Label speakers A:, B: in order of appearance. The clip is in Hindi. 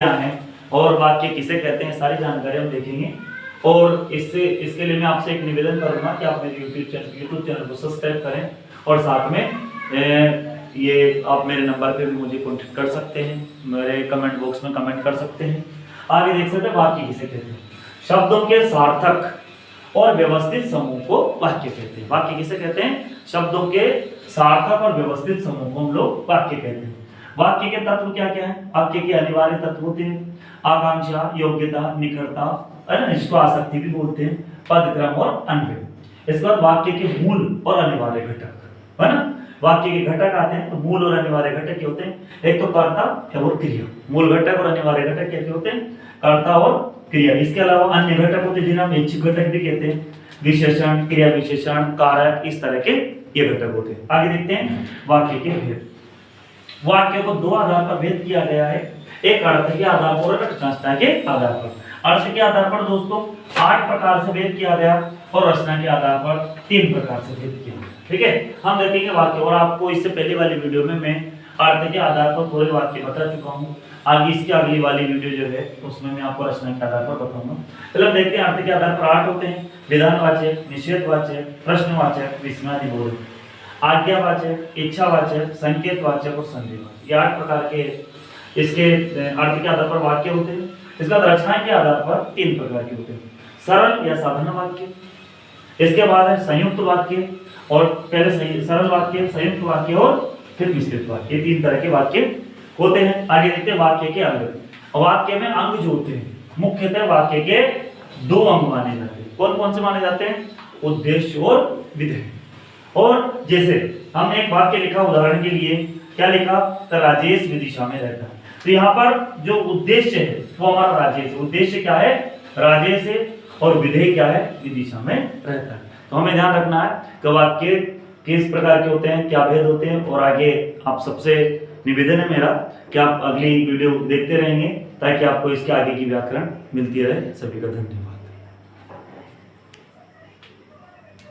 A: क्या है और वाक्य किसे कहते हैं, सारी जानकारी हम देखेंगे। और इसके लिए मैं आपसे एक निवेदन करूंगा कि आप मेरे यूट्यूब चैनल को सब्सक्राइब करें और साथ में ये आप मेरे नंबर पे भी मुझे कॉन्टेक्ट कर सकते हैं, मेरे कमेंट बॉक्स में कमेंट कर सकते हैं। आगे देख सकते हैं वाक्य किसे कहते हैं। शब्दों के सार्थक और व्यवस्थित समूह को वाक्य कहते हैं। वाक्य किसे कहते हैं? शब्दों के सार्थक और व्यवस्थित समूह को हम लोग वाक्य कहते हैं। वाक्य के तत्व क्या क्या है? वाक्य के अनिवार्य तत्व होते हैं आकांक्षा, योग्यता, निखरता, है ना, इसको आसक्ति भी बोलते हैं, पद, क्रम और अन्वय। इसके बाद वाक्य के मूल और अनिवार्य घटक, है ना। वाक्य के घटक आते हैं तो मूल और अनिवार्य घटक क्या होते हैं? एक तो कर्ता और क्रिया। मूल घटक और अनिवार्य घटक क्या होते हैं? कर्ता और क्रिया। इसके अलावा अन्य घटक होते हैं जिन्हें हम ऐच्छिक घटक भी कहते हैं, विशेषण, क्रिया विशेषण, कारक, इस तरह के ये घटक होते हैं। आगे देखते हैं वाक्य के भेद। वाक्य को दो आधार पर भेद किया गया है, एक अर्थ के आधार पर और रचना के आधार पर। अर्थ के आधार पर दोस्तों 8 प्रकार से भेद किया गया और रचना के आधार पर 3 प्रकार से भेद किया गया। ठीक है, हम देखेंगे वाक्य। और आपको इससे पहले वाली वीडियो में मैं अर्थ के आधार पर पूरे वाक्य बता चुका हूँ। आगे इसकी अगली वाली वीडियो जो है उसमें मैं आपको रचना के आधार पर बताऊंगा। चलो देखते हैं। अर्थ के आधार पर 8 होते हैं: विधानवाचक, निषेधवाचक, प्रश्नवाचक, विस्मयादिबोधक, आज्ञावाचक, इच्छावाचक, संकेतवाचक और संदेहवाचक। ये 8 प्रकार के इसके अर्थ के आधार पर वाक्य होते हैं। इसका रचना के आधार पर 3 प्रकार के होते हैं: सरल या साधारण वाक्य, इसके बाद है संयुक्त वाक्य, और पहले सरल वाक्य, संयुक्त वाक्य और फिर मिश्रित वाक्य। ये 3 तरह के वाक्य होते हैं। आगे देखते हैं वाक्य के अंग। वाक्य में अंग जो होते हैं मुख्यतः वाक्य के 2 अंग माने जाते हैं। कौन कौन से माने जाते हैं? उद्देश्य और विधेय। और जैसे हम एक वाक्य लिखा, उदाहरण के लिए क्या लिखा? तो राजेश विदिशा में रहता है। तो यहाँ पर जो उद्देश्य है वो हमारा राजेश। उद्देश्य क्या है? राजेश है, और विधेय क्या है? विदिशा में रहता है। तो हमें ध्यान रखना है कि वाक्य किस प्रकार के होते हैं, क्या भेद होते हैं। और आगे आप सबसे निवेदन है मेरा कि आप अगली वीडियो देखते रहेंगे ताकि आपको इसके आगे की व्याकरण मिलती रहे। सभी का धन्यवाद।